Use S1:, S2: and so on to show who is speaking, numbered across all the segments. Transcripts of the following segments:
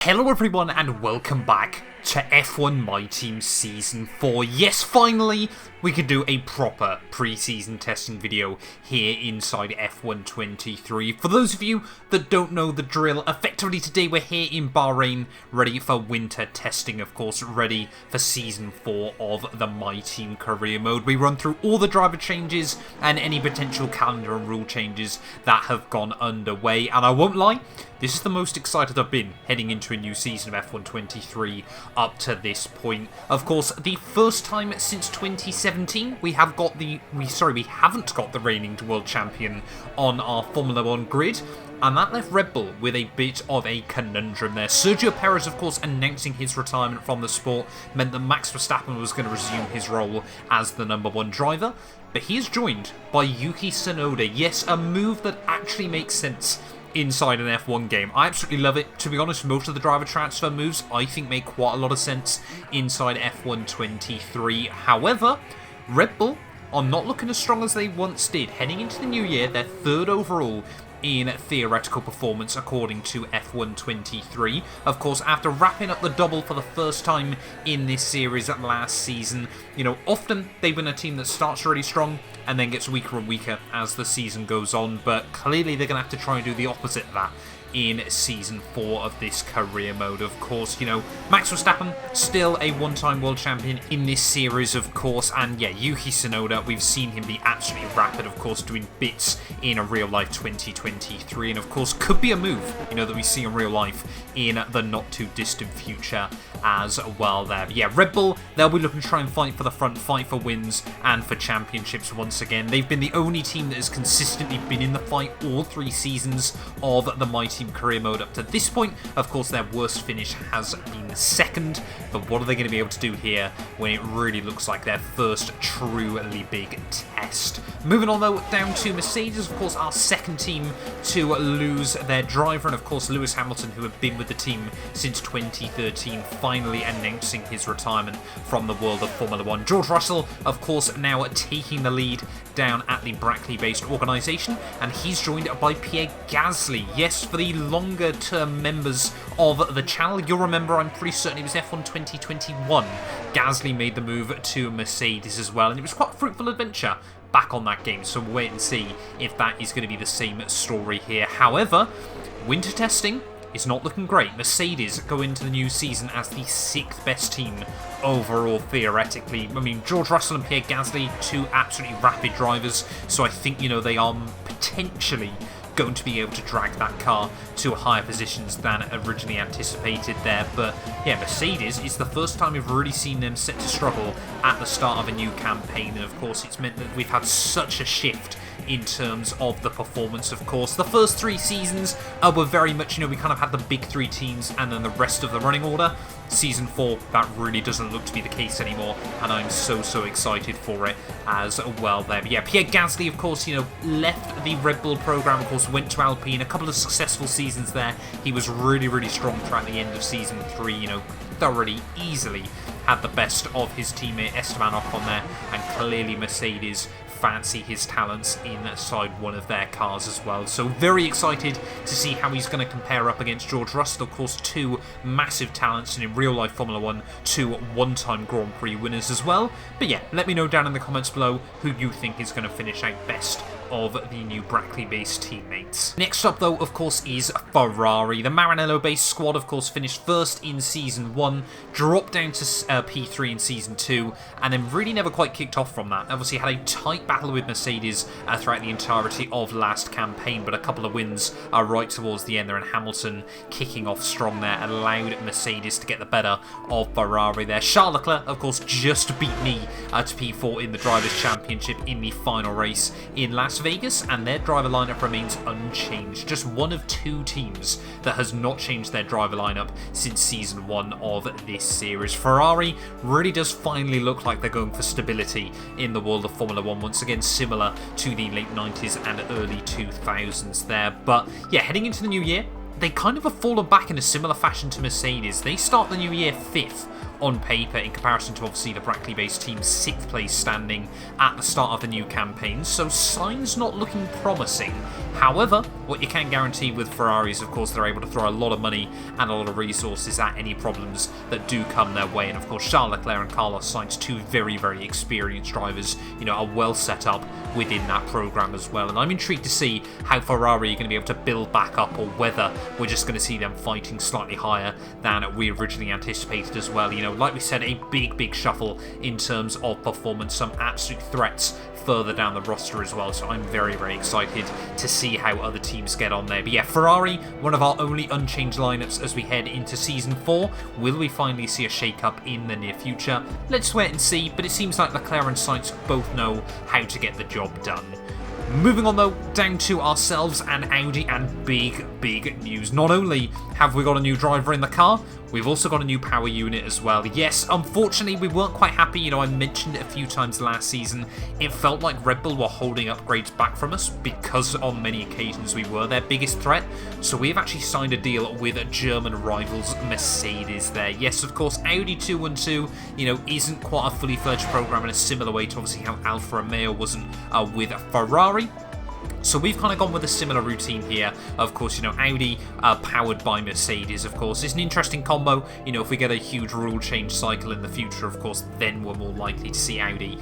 S1: Hello everyone and welcome back to F1 My Team Season 4. Yes, finally, we could do a proper pre-season testing video here inside F1 23. For those of you that don't know the drill, effectively today we're here in Bahrain, ready for winter testing, of course, ready for Season 4 of the My Team career mode. We run through all the driver changes and any potential calendar and rule changes that have gone underway, and I won't lie, this is the most excited I've been heading into a new season of F1 23 up to this point. Of course, the first time since 2017 we haven't got the reigning world champion on our Formula 1 grid. And that left Red Bull with a bit of a conundrum there. Sergio Perez, of course, announcing his retirement from the sport meant that Max Verstappen was going to resume his role as the #1 driver. But he is joined by Yuki Tsunoda. Yes, a move that actually makes sense inside an F1 game. I absolutely love it. To be honest, most of the driver transfer moves I think make quite a lot of sense inside F1 23. However, Red Bull are not looking as strong as they once did. Heading into the new year, they're third overall in theoretical performance according to F1 23. Of course, after wrapping up the double for the first time in this series last season, you know, often they've been a team that starts really strong and then gets weaker and weaker as the season goes on, but clearly they're going to have to try and do the opposite of that in Season 4 of this career mode. Of course, you know, Max Verstappen, still a one-time world champion in this series, of course, and yeah, Yuki Tsunoda, we've seen him be absolutely rapid, of course, doing bits in a real-life 2023, and of course, could be a move, you know, that we see in real life in the not-too-distant future as well there. But yeah, Red Bull, they'll be looking to try and fight for the front, fight for wins and for championships once again. They've been the only team that has consistently been in the fight all 3 seasons of the My Team career mode up to this point. Of course, their worst finish has been second, but what are they going to be able to do here when it really looks like their first truly big test? Moving on though, down to Mercedes, of course, our second team to lose their driver, and of course Lewis Hamilton, who had been with the team since 2013, finally announcing his retirement from the world of Formula 1. George Russell, of course, now taking the lead down at the Brackley-based organisation, and he's joined by Pierre Gasly. Yes, for the longer-term members of the channel, you'll remember, I'm pretty certain it was F1 2021, Gasly made the move to Mercedes as well, and it was quite a fruitful adventure back on that game, so we'll wait and see if that is going to be the same story here. However, winter testing is not looking great. Mercedes go into the new season as the 6th best team overall, theoretically. I mean, George Russell and Pierre Gasly, 2 absolutely rapid drivers, so I think, you know, they are potentially going to be able to drag that car to higher positions than originally anticipated there. But yeah, Mercedes, it's the first time we've really seen them set to struggle at the start of a new campaign, and of course it's meant that we've had such a shift in terms of the performance. Of course, the first 3 seasons were very much, you know, we kind of had the big 3 teams and then the rest of the running order. Season 4, that really doesn't look to be the case anymore, and I'm so excited for it as well there. But yeah, Pierre Gasly, of course, you know, left the Red Bull program, of course, went to Alpine, a couple of successful seasons there. He was really strong throughout the end of Season 3, you know, thoroughly, easily had the best of his teammate Esteban Ocon there, and clearly Mercedes fancy his talents inside one of their cars as well. So very excited to see how he's going to compare up against George Russell. Of course, 2 massive talents, and in real life Formula 1, 2 one-time Grand Prix winners as well. But yeah, let me know down in the comments below who you think is going to finish out best of the new Brackley-based teammates. Next up though, of course, is Ferrari. The Maranello-based squad, of course, finished first in Season 1, dropped down to P3 in Season 2, and then really never quite kicked off from that. Obviously had a tight battle with Mercedes throughout the entirety of last campaign, but a couple of wins right towards the end there, and Hamilton kicking off strong there allowed Mercedes to get the better of Ferrari there. Charles Leclerc, of course, just beat me to P4 in the Drivers' Championship in the final race in Las Vegas, and their driver lineup remains unchanged. Just one of 2 teams that has not changed their driver lineup since Season 1 of this series. Ferrari really does finally look like they're going for stability in the world of Formula 1 once again, similar to the late 90s and early 2000s there. But yeah, heading into the new year, they kind of have fallen back in a similar fashion to Mercedes. They start the new year 5th on paper in comparison to obviously the Brackley-based team's 6th place standing at the start of the new campaign, so signs not looking promising. However, what you can guarantee with Ferrari is, of course, they're able to throw a lot of money and a lot of resources at any problems that do come their way. And of course, Charles Leclerc and Carlos Sainz, two very, very experienced drivers, are well set up within that program as well. And I'm intrigued to see how Ferrari are going to be able to build back up, or whether we're just going to see them fighting slightly higher than we originally anticipated as well. Like we said, a big shuffle in terms of performance, some absolute threats further down the roster as well, so I'm very, very excited to see how other teams get on there. But yeah, Ferrari, one of our only unchanged lineups as we head into Season 4. Will we finally see a shake-up in the near future? Let's wait and see, but it seems like Leclerc and Sainz both know how to get the job done. Moving on though, down to ourselves and Audi, and big news. Not only have we got a new driver in the car, we've also got a new power unit as well. Yes, unfortunately we weren't quite happy, I mentioned it a few times last season. It felt like Red Bull were holding upgrades back from us because on many occasions we were their biggest threat. So we've actually signed a deal with German rivals Mercedes there. Yes, of course, Audi 212, isn't quite a fully fledged program in a similar way to obviously how Alfa Romeo wasn't with Ferrari. So we've kind of gone with a similar routine here. Of course, Audi powered by Mercedes, of course. It's an interesting combo. If we get a huge rule change cycle in the future, of course, then we're more likely to see Audi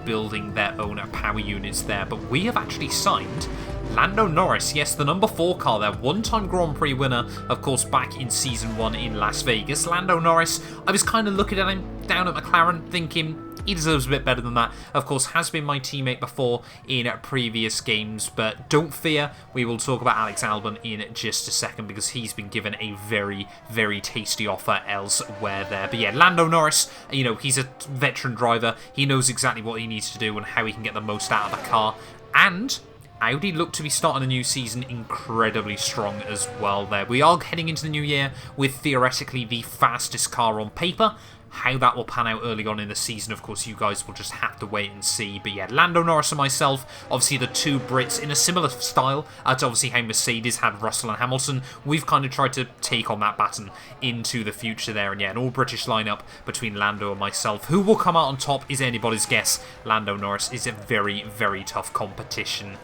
S1: building their own power units there. But we have actually signed Lando Norris, yes, the number 4 car there, one-time Grand Prix winner, of course, back in Season 1 in Las Vegas. Lando Norris, I was kind of looking at him down at McLaren thinking he deserves a bit better than that. Of course, has been my teammate before in previous games, but don't fear, we will talk about Alex Albon in just a second because he's been given a very, very tasty offer elsewhere there. But yeah, Lando Norris, he's a veteran driver. He knows exactly what he needs to do and how he can get the most out of the car. And Audi look to be starting the new season incredibly strong as well there. We are heading into the new year with theoretically the fastest car on paper. How that will pan out early on in the season, of course, you guys will just have to wait and see. But yeah, Lando Norris and myself, obviously the two Brits in a similar style to obviously how Mercedes had Russell and Hamilton. We've kind of tried to take on that baton into the future there. And yeah, an all-British lineup between Lando and myself. Who will come out on top is anybody's guess. Lando Norris is a very, very tough competition.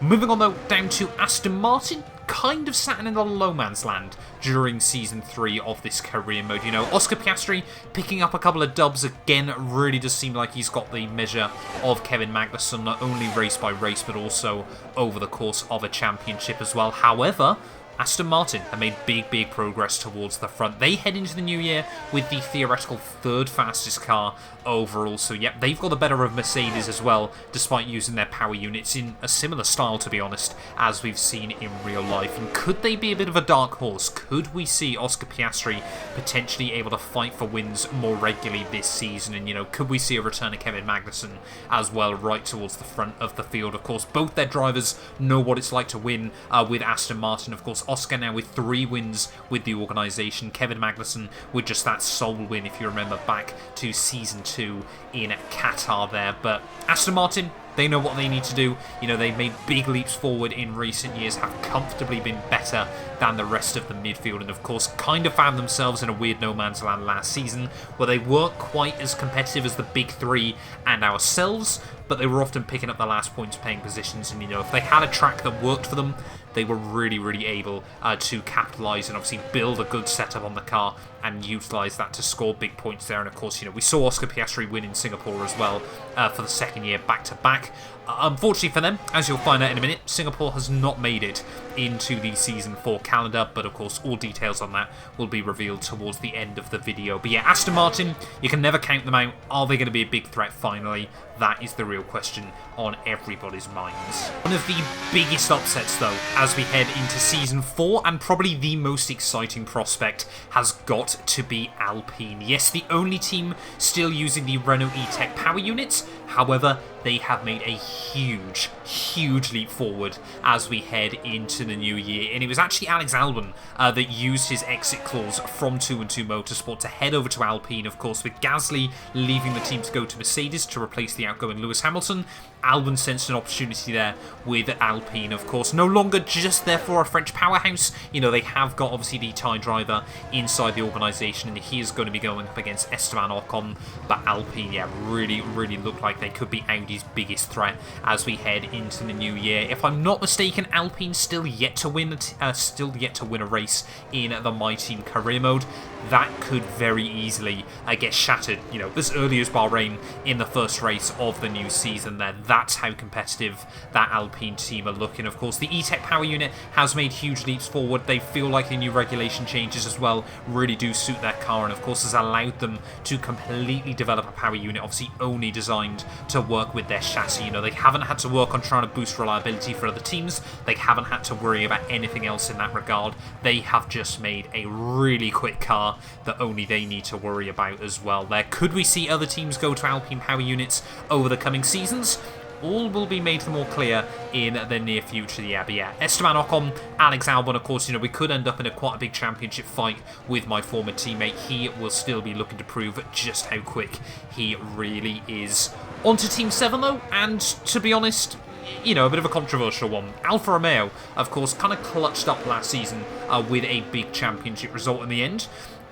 S1: Moving on though, down to Aston Martin, kind of sat in the low man's land during Season 3 of this career mode. Oscar Piastri picking up a couple of dubs again, really does seem like he's got the measure of Kevin Magnussen, not only race by race, but also over the course of a championship as well. However, Aston Martin have made big progress towards the front. They head into the new year with the theoretical 3rd fastest car overall. So, yep, they've got the better of Mercedes as well, despite using their power units in a similar style, to be honest, as we've seen in real life. And could they be a bit of a dark horse? Could we see Oscar Piastri potentially able to fight for wins more regularly this season? And, could we see a return of Kevin Magnussen as well right towards the front of the field? Of course, both their drivers know what it's like to win with Aston Martin. Of course, Oscar now with 3 wins with the organisation. Kevin Magnussen with just that sole win, if you remember, back to Season 2 in Qatar there. But Aston Martin, they know what they need to do. They've made big leaps forward in recent years, have comfortably been better than the rest of the midfield, and of course kind of found themselves in a weird no man's land last season where they weren't quite as competitive as the big 3 and ourselves, but they were often picking up the last points paying positions. And if they had a track that worked for them, they were really able to capitalise and obviously build a good setup on the car and utilise that to score big points there. And of course, we saw Oscar Piastri win in Singapore as well for the 2nd year back-to-back. Unfortunately for them, as you'll find out in a minute, Singapore has not made it into the Season 4 calendar, but of course all details on that will be revealed towards the end of the video. But yeah, Aston Martin, you can never count them out. Are they going to be a big threat finally? That is the real question on everybody's minds. One of the biggest upsets though, as we head into Season 4, and probably the most exciting prospect, has got to be Alpine. Yes, the only team still using the Renault E-Tech power units. However, they have made a huge leap forward as we head into the new year. And it was actually Alex Albon that used his exit clause from 2&2 Motorsport to head over to Alpine, of course, with Gasly leaving the team to go to Mercedes to replace the outgoing Lewis Hamilton. Albon sensed an opportunity there with Alpine, of course. No longer just there for a French powerhouse. You know, they have got, obviously, the Thai driver inside the organisation, and he is going to be going up against Esteban Ocon. But Alpine, yeah, really look like they could be Audi's biggest threat as we head into the new year. If I'm not mistaken, Alpine still yet to win a race in the My Team career mode. That could very easily get shattered, you know, as early as Bahrain in the first race of the new season there. That's how competitive that Alpine team are looking. Of course, the E-Tech power unit has made huge leaps forward. They feel like the new regulation changes as well really do suit their car, and of course has allowed them to completely develop a power unit, obviously only designed to work with their chassis. You know, they haven't had to work on trying to boost reliability for other teams. They haven't had to worry about anything else in that regard. They have just made a really quick car that only they need to worry about as well there. Could we see other teams go to Alpine power units over the coming seasons? All will be made more clear in the near future. Yeah, but yeah, Esteban Ocon, Alex Albon, of course, you know, we could end up in quite a big championship fight with my former teammate. He will still be looking to prove just how quick he really is. On to Team 7, though, and to be honest, you know, a bit of a controversial one. Alfa Romeo, of course, kind of clutched up last season with a big championship result in the end.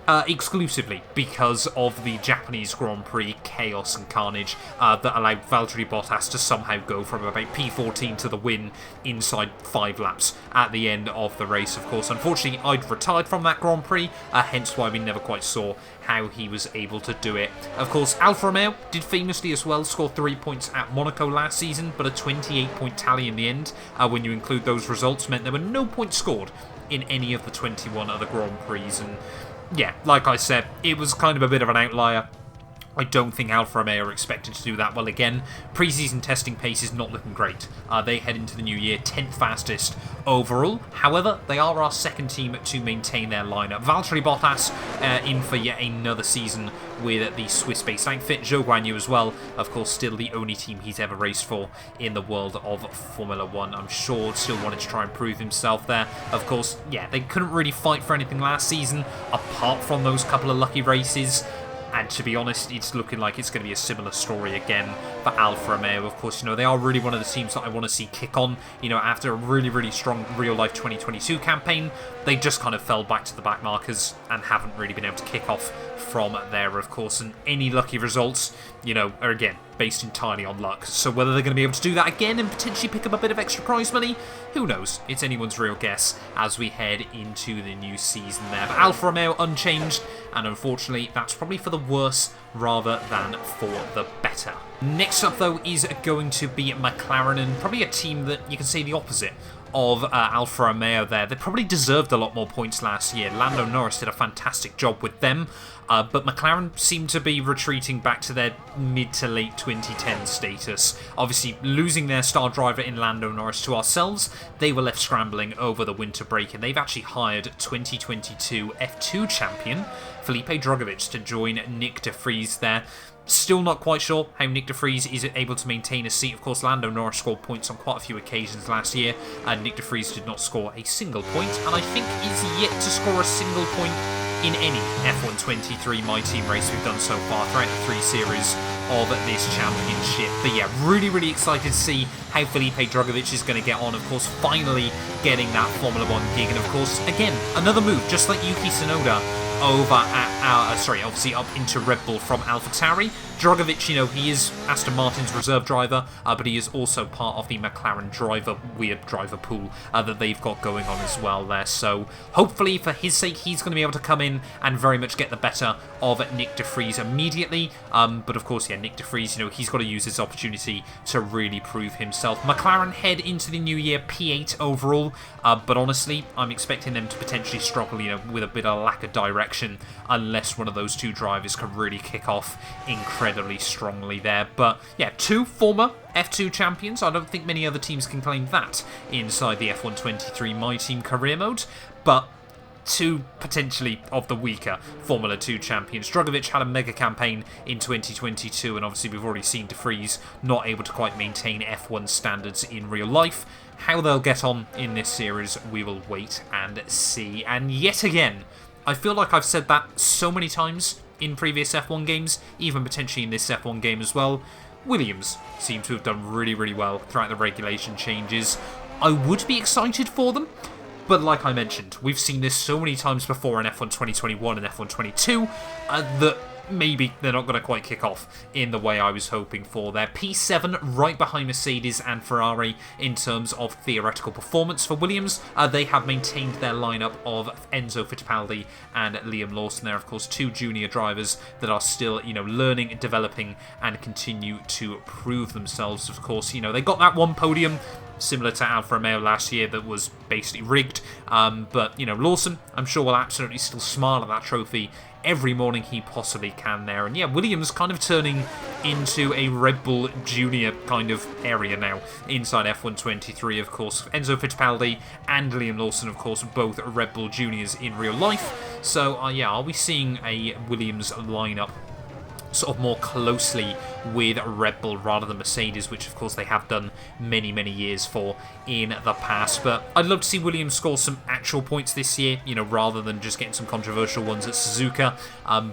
S1: Exclusively because of the Japanese Grand Prix chaos and carnage that allowed Valtteri Bottas to somehow go from about P14 to the win inside 5 laps at the end of the race. Of course, unfortunately, I'd retired from that Grand Prix, hence why we never quite saw how he was able to do it. Of course, Alfa Romeo did famously as well score 3 points at Monaco last season, but a 28-point tally in the end, when you include those results, meant there were no points scored in any of the 21 other Grand Prix. And yeah, like I said, it was kind of a bit of an outlier. I don't think Alfa Romeo are expected to do that well again. Pre-season testing pace is not looking great. They head into the new year 10th fastest overall. However, they are our second team to maintain their lineup. Valtteri Bottas in for yet another season with the Swiss-based outfit. Zhou Guanyu as well, of course, still the only team he's ever raced for in the world of Formula 1. I'm sure still wanted to try and prove himself there. Of course, yeah, they couldn't really fight for anything last season, apart from those couple of lucky races. And to be honest, it's looking like it's going to be a similar story again for Alfa Romeo. Of course, you know, they are really one of the teams that I want to see kick on. You know, after a really strong real-life 2022 campaign, they just kind of fell back to the back markers and haven't really been able to kick off from there, of course. And any lucky results, you know, are again based entirely on luck. So whether they're going to be able to do that again and potentially pick up a bit of extra prize money, who knows? It's anyone's real guess as we head into the new season there. But Alfa Romeo unchanged, and unfortunately that's probably for the worse rather than for the better. Next up, though, is going to be McLaren, and probably a team that you can say the opposite of Alfa Romeo there. They probably deserved a lot more points last year. Lando Norris did a fantastic job with them, but McLaren seem to be retreating back to their mid to late 2010 status. Obviously, losing their star driver in Lando Norris to ourselves, they were left scrambling over the winter break, and they've actually hired 2022 F2 champion Felipe Drugovich to join Nick de Vries there. Still not quite sure how Nick de Vries is able to maintain a seat. Of course, Lando Norris scored points on quite a few occasions last year, and Nick de Vries did not score a single point, and I think is yet to score a single point in any F1 23 My Team race we've done so far throughout the 3 series of this championship. But yeah, really excited to see how Felipe Drugovich is going to get on. Of course, finally getting that Formula 1 gig, and of course, again, another move, just like Yuki Tsunoda over at, obviously up into Red Bull from AlphaTauri. Drugovich, you know, he is Aston Martin's reserve driver, but he is also part of the McLaren weird driver pool that they've got going on as well there. So hopefully for his sake, he's going to be able to come in and very much get the better of Nick de Vries immediately. But of course, yeah, Nick de Vries, you know, he's got to use this opportunity to really prove himself. McLaren head into the new year P8 overall, but honestly, I'm expecting them to potentially struggle, you know, with a bit of lack of direction, unless one of those 2 drivers can really kick off incredibly strongly there. But yeah, 2 former F2 champions. I don't think many other teams can claim that inside the F1 23 My Team career mode. But two potentially of the weaker Formula 2 champions. Drugovich had a mega campaign in 2022, and obviously we've already seen De Vries not able to quite maintain F1 standards in real life. How they'll get on in this series, we will wait and see. And yet again, I feel like I've said that so many times in previous F1 games, even potentially in this F1 game as well. Williams seem to have done really, really well throughout the regulation changes. I would be excited for them, but like I mentioned, we've seen this so many times before in F1 2021 and F1 22 that maybe they're not going to quite kick off in the way I was hoping for. They're P7 right behind Mercedes and Ferrari in terms of theoretical performance for Williams. They have maintained their lineup of Enzo Fittipaldi and Liam Lawson. They're, of course, two junior drivers that are still, learning, developing, and continue to prove themselves. Of course, they got that one podium similar to Alfa Romeo last year that was basically rigged. But, Lawson, I'm sure, will absolutely still smile at that trophy every morning he possibly can there. And yeah, Williams kind of turning into a Red Bull Junior kind of area now inside F1 23, of course. Enzo Fittipaldi and Liam Lawson, of course, both Red Bull Juniors in real life. So, yeah, are we seeing a Williams lineup sort of more closely with Red Bull rather than Mercedes, which of course they have done many, many years for in the past. But I'd love to see Williams score some actual points this year, rather than just getting some controversial ones at Suzuka.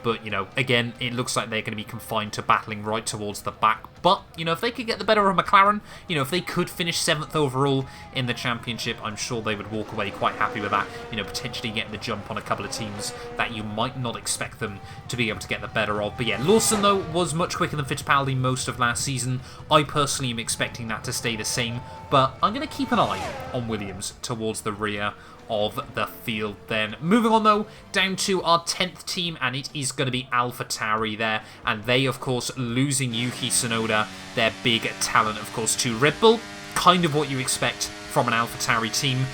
S1: But, again, it looks like they're going to be confined to battling right towards the back. But, if they could get the better of McLaren, if they could finish 7th overall in the championship, I'm sure they would walk away quite happy with that, potentially getting the jump on a couple of teams that you might not expect them to be able to get the better of. But yeah, Lawson, though, was much quicker than Fittipaldi most of last season. I personally am expecting that to stay the same, but I'm going to keep an eye on Williams towards the rear of the field then. Moving on, though, down to our 10th team, and it is going to be Alpha Tauri there, and they, of course, losing Yuki Tsunoda, their big talent, of course, to Red Bull. Kind of what you expect from an Alpha Tauri team.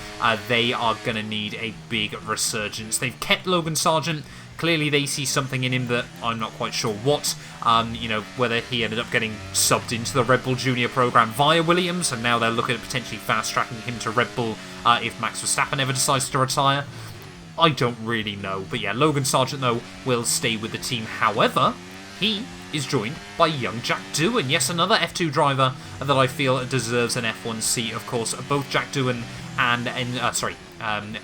S1: They are going to need a big resurgence. They've kept Logan Sargent. Clearly they see something in him that I'm not quite sure what. Whether he ended up getting subbed into the Red Bull Junior program via Williams, and now they're looking at potentially fast-tracking him to Red Bull if Max Verstappen ever decides to retire. I don't really know. But yeah, Logan Sargent, though, will stay with the team. However, he is joined by young Jack Doohan. Yes, another F2 driver that I feel deserves an F1 seat. Of course, both Jack Doohan and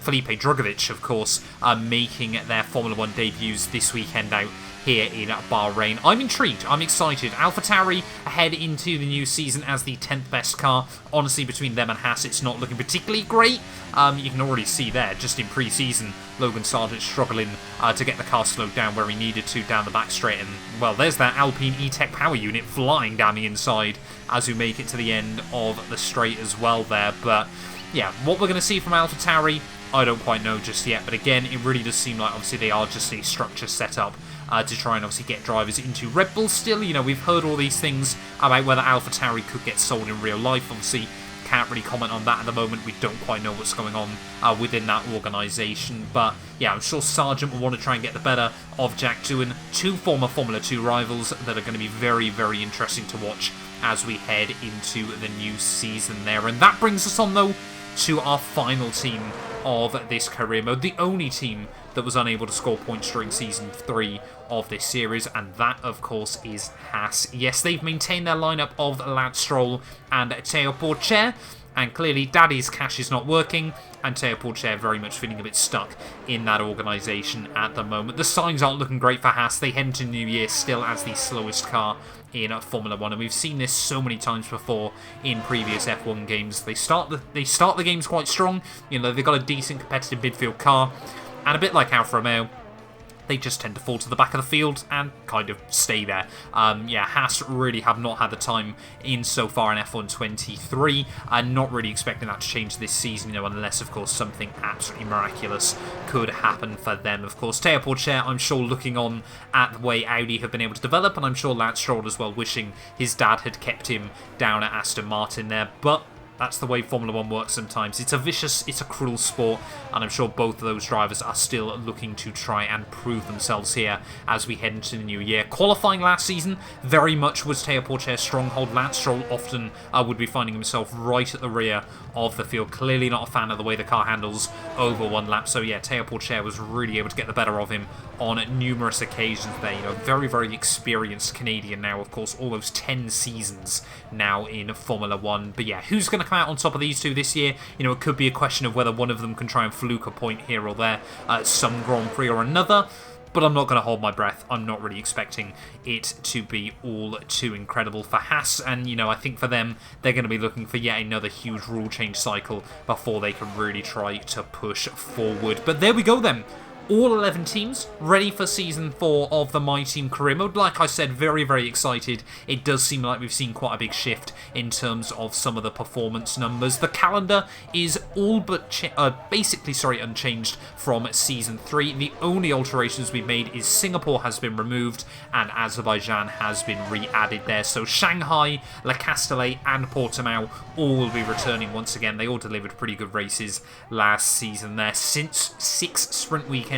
S1: Felipe Drugovich, of course, are making their Formula 1 debuts this weekend out here in Bahrain. I'm intrigued. I'm excited. AlphaTauri head into the new season as the 10th best car. Honestly, between them and Haas, it's not looking particularly great. You can already see there, just in pre-season, Logan Sargent struggling to get the car slowed down where he needed to down the back straight. And, well, there's that Alpine E-Tech power unit flying down the inside as we make it to the end of the straight as well there. But, yeah, what we're going to see from AlphaTauri, I don't quite know just yet. But, again, it really does seem like, obviously, they are just a structure set up to try and obviously get drivers into Red Bull still. You know, we've heard all these things about whether AlphaTauri could get sold in real life. Obviously, can't really comment on that at the moment. We don't quite know what's going on within that organisation. But, yeah, I'm sure Sargent will want to try and get the better of Jack Doohan. Two former Formula 2 rivals that are going to be very, very interesting to watch as we head into the new season there. And that brings us on, though, to our final team of this career mode. The only team that was unable to score points during Season 3 of this series, and that, of course, is Haas. Yes, they've maintained their lineup of Lance Stroll and Théo Pourchaire, and clearly Daddy's cash is not working, and Théo Pourchaire very much feeling a bit stuck in that organisation at the moment. The signs aren't looking great for Haas. They head into New Year still as the slowest car in Formula 1, and we've seen this so many times before in previous F1 games. They start the games quite strong. You know, they've got a decent competitive midfield car, and a bit like Alfa Romeo, they just tend to fall to the back of the field and kind of stay there. Yeah, Haas really have not had the time in so far in F1 23, and not really expecting that to change this season, you know, unless, of course, something absolutely miraculous could happen for them. Of course, Théo Pourchaire, I'm sure, looking on at the way Audi have been able to develop, and I'm sure Lance Stroll as well, wishing his dad had kept him down at Aston Martin there. But That's the way Formula 1 works sometimes. It's a vicious, it's a cruel sport, and I'm sure both of those drivers are still looking to try and prove themselves here as we head into the new year. Qualifying last season very much was Teo Porcher's stronghold. Lance Stroll often would be finding himself right at the rear of the field. Clearly not a fan of the way the car handles over one lap. So yeah, Teo Porcher was really able to get the better of him on numerous occasions there. You know, very, very experienced Canadian now, of course, all those 10 seasons now in Formula 1. But yeah, who's going to come out on top of these two this year? You know, it could be a question of whether one of them can try and fluke a point here or there at some Grand Prix or another. But I'm not going to hold my breath. I'm not really expecting it to be all too incredible for Haas. And, you know, I think for them, they're going to be looking for yet another huge rule change cycle before they can really try to push forward. But there we go then. All 11 teams ready for Season 4 of the My Team career mode. Like I said, very, very excited. It does seem like we've seen quite a big shift in terms of some of the performance numbers. The calendar is all but basically unchanged from Season 3. The only alterations we've made is Singapore has been removed and Azerbaijan has been re-added there. So Shanghai, Le Castellet and Portimao all will be returning once again. They all delivered pretty good races last season there. Since 6 sprint weekends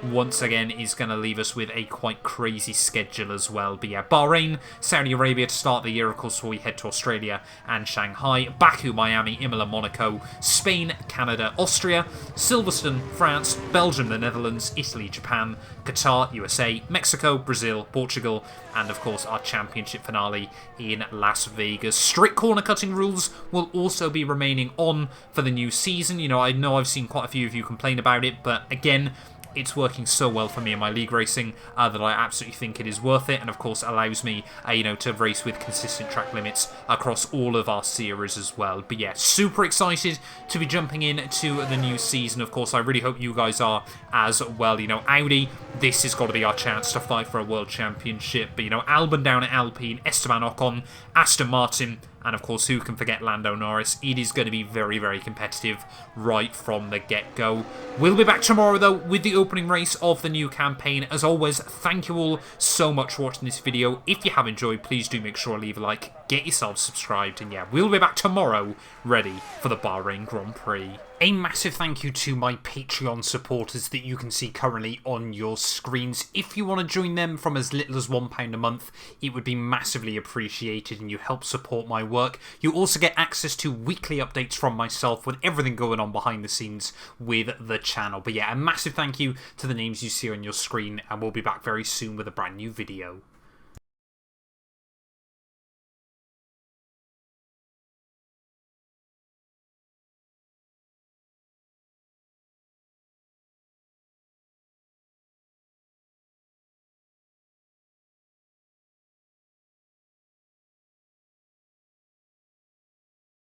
S1: once again is going to leave us with a quite crazy schedule as well. But yeah, Bahrain, Saudi Arabia to start the year, of course, before we head to Australia and Shanghai, Baku, Miami, Imola, Monaco, Spain, Canada, Austria, Silverstone, France, Belgium, the Netherlands, Italy, Japan, Qatar, USA, Mexico, Brazil, Portugal, and of course our championship finale in Las Vegas. Strict corner cutting rules will also be remaining on for the new season. You know I've seen quite a few of you complain about it, but again, it's working so well for me in my league racing that I absolutely think it is worth it, and of course allows me to race with consistent track limits across all of our series as well. But yeah, super excited to be jumping into the new season. Of course, I really hope you guys are as well. You know, Audi, this has got to be our chance to fight for a world championship. But you know, Albon down at Alpine, Esteban Ocon, Aston Martin, and of course, who can forget Lando Norris? It is going to be very, very competitive right from the get-go. We'll be back tomorrow, though, with the opening race of the new campaign. As always, thank you all so much for watching this video. If you have enjoyed, please do make sure to leave a like, get yourselves subscribed, and yeah, we'll be back tomorrow, ready for the Bahrain Grand Prix. A massive thank you to my Patreon supporters that you can see currently on your screens. If you want to join them from as little as £1 a month, it would be massively appreciated and you help support my work. You also get access to weekly updates from myself with everything going on behind the scenes with the channel. But yeah, a massive thank you to the names you see on your screen, and we'll be back very soon with a brand new video.